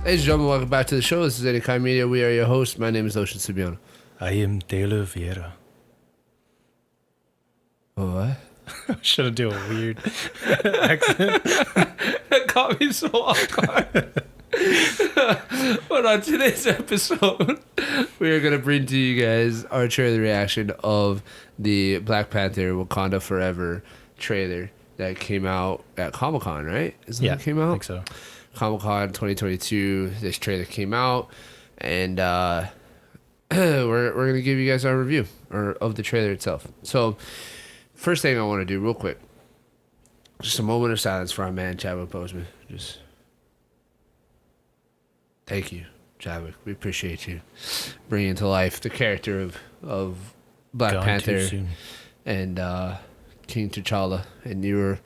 Ladies and gentlemen, welcome back to the show. This is Eddie Kai Media. We are your hosts. My name is Ocean Sibiano. I am De La Vieira. What? Should I do a weird accent? That caught me so off guard. But on today's episode, we are going to bring to you guys our trailer reaction of the Black Panther Wakanda Forever trailer that came out at Comic-Con, right? Isn't that came out? I think so. Comic-Con 2022, this trailer came out, and we're going to give you guys our review of the trailer itself. So, first thing I want to do real quick, just a moment of silence for our man, Chadwick Boseman. Just thank you, Chadwick. We appreciate you bringing to life the character of Black Panther and King T'Challa, and you were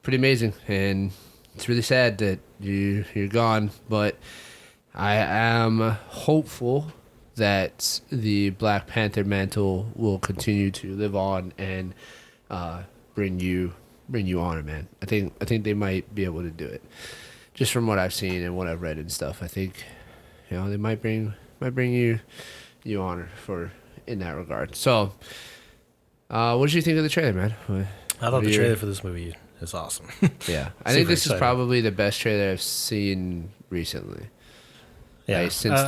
pretty amazing, and it's really sad that you're gone, but I am hopeful that the Black Panther mantle will continue to live on and bring you honor, man. I think they might be able to do it, just from what I've seen and what I've read and stuff. I think they might bring you honor for in that regard. So, what did you think of the trailer, man? I thought the trailer for this movie is awesome. Yeah, I think this is probably the best trailer I've seen recently. Yeah, I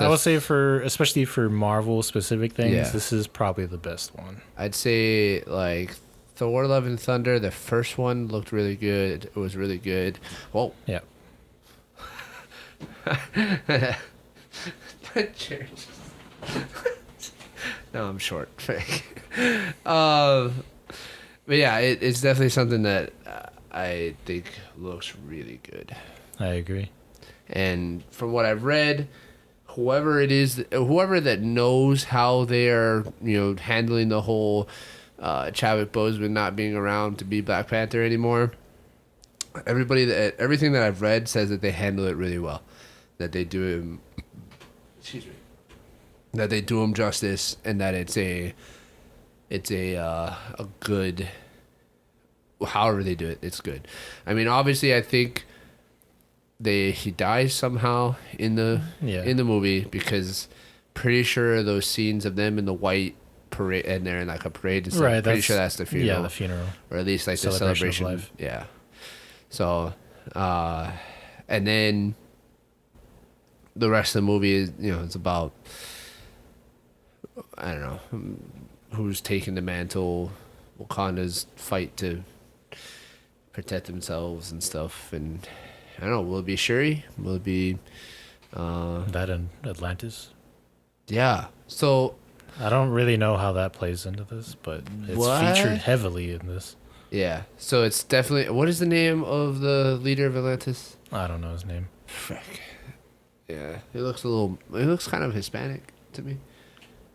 would say especially for Marvel specific things, this is probably the best one. I'd say like Thor: Love and Thunder, the first one looked really good. It was really good. Whoa. Yeah. No, I'm short. But yeah, it's definitely something that I think looks really good. I agree. And from what I've read, whoever that knows how they are, handling the whole Chadwick Boseman not being around to be Black Panther anymore, everything that I've read says that they handle it really well, that they do him, that they do him justice, and that it's a good, however they do it, it's good. I mean, obviously, I think he dies somehow in the movie, because pretty sure those scenes of them in the white parade, and they're in like a parade and stuff. Right, pretty sure that's the funeral. Yeah, the funeral, or at least like the celebration of life. Yeah. So, and then the rest of the movie is it's about, I don't know, who's taking the mantle, Wakanda's fight to protect themselves and stuff, and I don't know, will it be Shuri? Will it be that in Atlantis? Yeah. So I don't really know how that plays into this, but it's featured heavily in this. Yeah. So it's definitely, what is the name of the leader of Atlantis? I don't know his name. Frick. Yeah. He looks kind of Hispanic to me.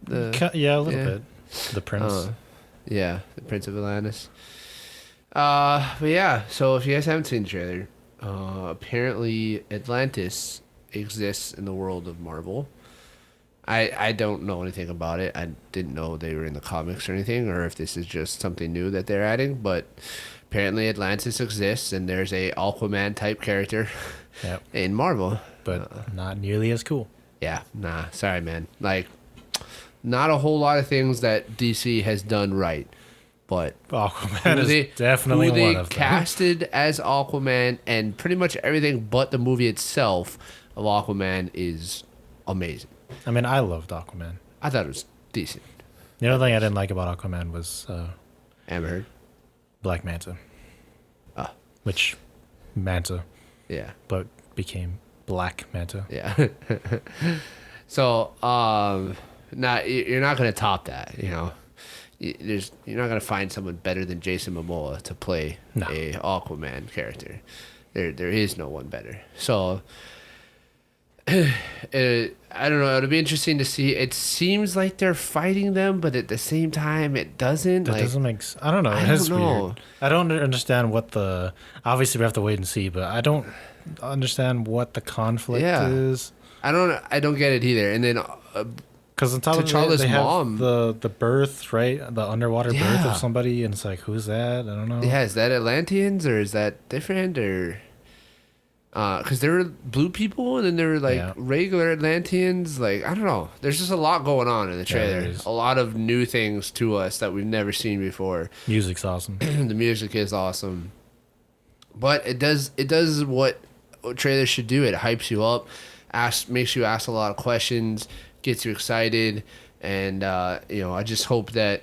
Yeah, a little bit. The prince. Yeah, the Prince of Atlantis. But yeah, so if you guys haven't seen the trailer, apparently Atlantis exists in the world of Marvel. I don't know anything about it. I didn't know they were in the comics or anything, or if this is just something new that they're adding, but apparently Atlantis exists, and there's a Aquaman type character in Marvel. But not nearly as cool. Yeah, nah, sorry, man. Like, not a whole lot of things that DC has done right, but Aquaman is definitely one of them. Casted as Aquaman, and pretty much everything but the movie itself of Aquaman is amazing. I mean, I loved Aquaman. I thought it was decent. The only thing I didn't like about Aquaman was Amber Heard? Black Manta. Which Manta. Yeah. But became Black Manta. Yeah. So, you're not going to top that, You're not going to find someone better than Jason Momoa to play a Aquaman character. There is no one better. So, I don't know. It'll be interesting to see. It seems like they're fighting them, but at the same time, it doesn't. That doesn't make sense. I don't know. It's weird. I don't understand what obviously we have to wait and see, but I don't understand what the conflict is. I don't get it either. And then because on top of it, they have the birth, right? The underwater birth of somebody, and it's like, who's that? I don't know. Yeah, is that Atlanteans or is that different or? Because there were blue people and then there were like regular Atlanteans. Like, I don't know. There's just a lot going on in the trailer. A lot of new things to us that we've never seen before. Music's awesome. The music is awesome. But it does what trailers should do. It hypes you up, makes you ask a lot of questions, gets you excited, and I just hope that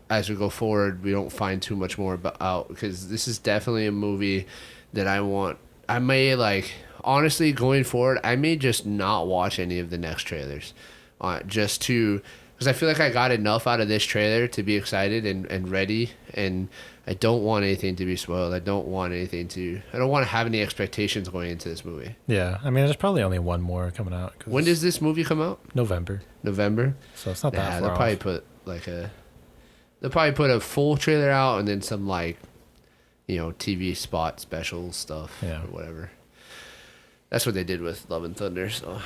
as we go forward, we don't find too much more out, because this is definitely a movie that I may, like, honestly, going forward, I may just not watch any of the next trailers, because I feel like I got enough out of this trailer to be excited and ready, and I don't want anything to be spoiled. I don't want to have any expectations going into this movie. Yeah, I mean, there's probably only one more coming out. When does this movie come out? November. So it's not that far off. They'll probably put a full trailer out and then some, like, TV spot special stuff or whatever. That's what they did with Love and Thunder. So,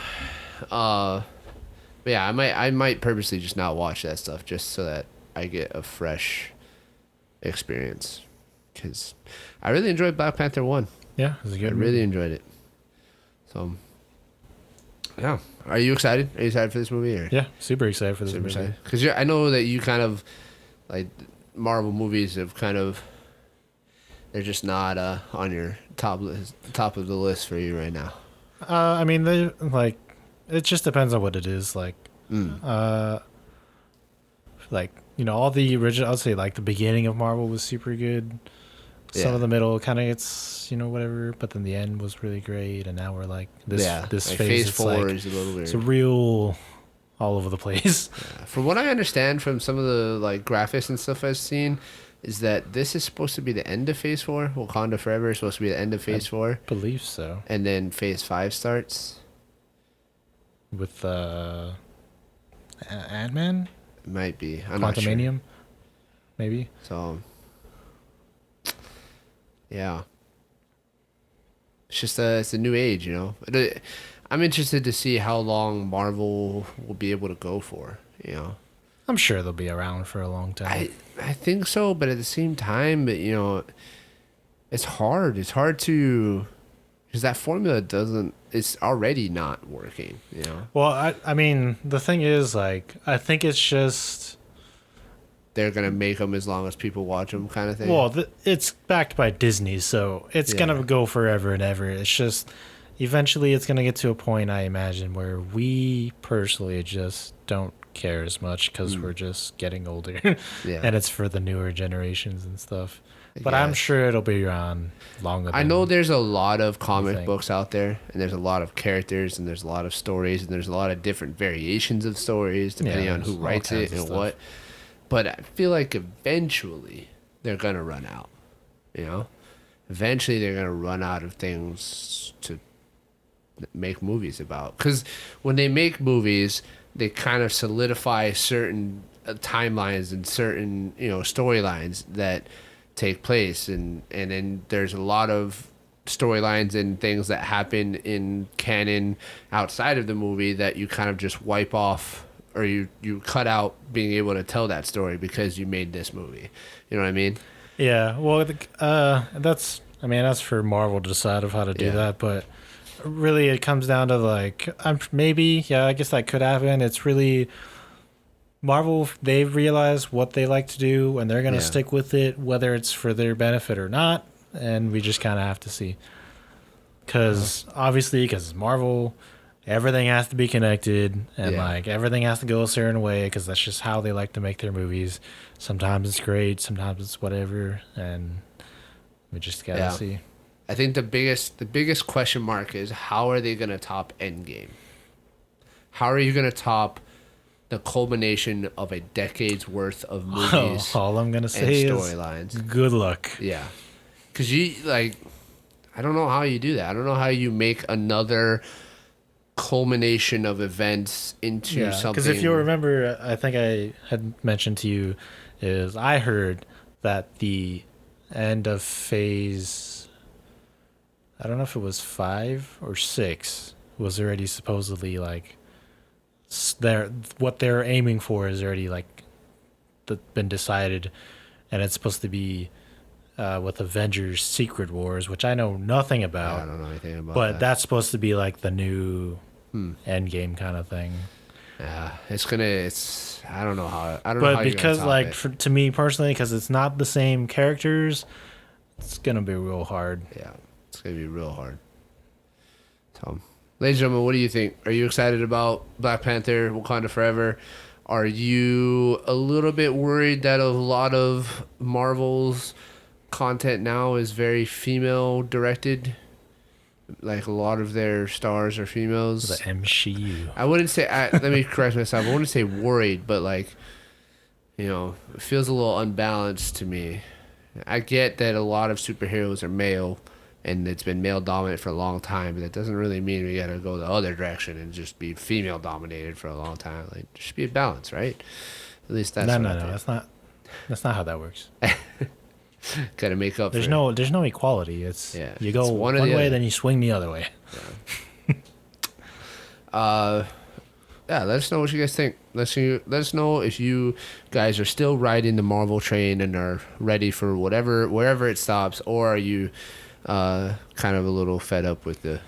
but yeah, I might purposely just not watch that stuff just so that I get a fresh experience, because I really enjoyed Black Panther 1. Yeah, it was a good movie. Really enjoyed it. So, yeah. Are you excited? Are you excited for this movie? Or? Yeah, super excited for this movie. Because I know that you kind of, like, Marvel movies have kind of, they're just not on your top of the list for you right now. I mean, they like, it just depends on what it is. Like, all the original, I'd say, like, the beginning of Marvel was super good. Some of the middle kind of gets, whatever, but then the end was really great, and now we're like this like phase 4 is a little weird. It's a real all over the place. Yeah. From what I understand from some of the, like, graphics and stuff I've seen, is that this is supposed to be the end of Phase 4. Wakanda Forever is supposed to be the end of Phase 4. I believe so. And then Phase 5 starts. With Ant-Man? It might be. I'm not sure. Quantumanium? Maybe. So, yeah. It's just it's a new age, I'm interested to see how long Marvel will be able to go for, I'm sure they'll be around for a long time. I think so, but at the same time, it's hard. It's hard to, because that formula it's already not working, Well, I mean, the thing is, like, I think it's just, they're going to make them as long as people watch them, kind of thing. Well, it's backed by Disney, so it's going to go forever and ever. It's just, eventually it's going to get to a point, I imagine, where we personally just don't care as much, because we're just getting older. And it's for the newer generations and stuff. But I'm sure it'll be around longer. I know there's a lot of comic books out there, and there's a lot of characters, and there's a lot of stories, and there's a lot of different variations of stories depending on who writes it and what. But I feel like eventually they're gonna run out. Eventually they're gonna run out of things to make movies about. Because when they make movies, they kind of solidify certain timelines and certain storylines that take place, and then there's a lot of storylines and things that happen in canon outside of the movie that you kind of just wipe off, or you cut out being able to tell that story because you made this movie. You know what I mean? Yeah. Well, that's for Marvel to decide of how to do that, but really it comes down to, like, I guess that could happen. It's really Marvel, they realize what they like to do, and they're going to stick with it, whether it's for their benefit or not, and we just kind of have to see. Because it's Marvel, everything has to be connected, and like, everything has to go a certain way, because that's just how they like to make their movies. Sometimes it's great, sometimes it's whatever, and we just got to see. I think the biggest question mark is, how are they going to top Endgame? How are you going to top the culmination of a decade's worth of movies? All I'm going to say is storylines. Good luck. Yeah. Because I don't know how you do that. I don't know how you make another culmination of events into something. Because if you remember, I think I had mentioned to you, is I heard that the end of phase, I don't know if it was 5 or 6, was already supposedly, like, what they're aiming for is already, like, been decided, and it's supposed to be with Avengers Secret Wars, which I know nothing about. I don't know anything about but that. that's supposed to be like the new Endgame kind of thing. Yeah, it's I don't know how. I don't but know how because like to me personally, because it's not the same characters, it's gonna be real hard. Yeah, it's gonna be real hard. So, ladies and gentlemen, what do you think? Are you excited about Black Panther: Wakanda Forever? Are you a little bit worried that a lot of Marvel's content now is very female directed? Like a lot of their stars are females. The MCU. I wouldn't say. Let me correct myself. I wouldn't say worried, but like, you know, it feels a little unbalanced to me. I get that a lot of superheroes are male, and it's been male dominant for a long time, but that doesn't really mean we gotta go the other direction and just be female dominated for a long time. Like, there should be a balance, right? At least that's no. That's not how that works. Gotta make up. There's no equality. It's you go one way, then you swing the other way. Yeah. Let us know what you guys think. Let us know if you guys are still riding the Marvel train and are ready for wherever it stops, or are you kind of a little fed up with the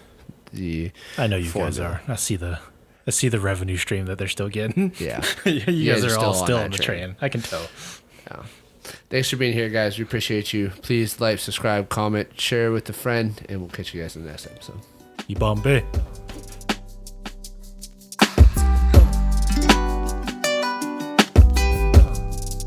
I know you guys are. I see the revenue stream that they're still getting. Yeah. you guys are all still on the train. I can tell. Yeah. Thanks for being here, guys. We appreciate you. Please like, subscribe, comment, share with a friend, and we'll catch you guys in the next episode. Bombay.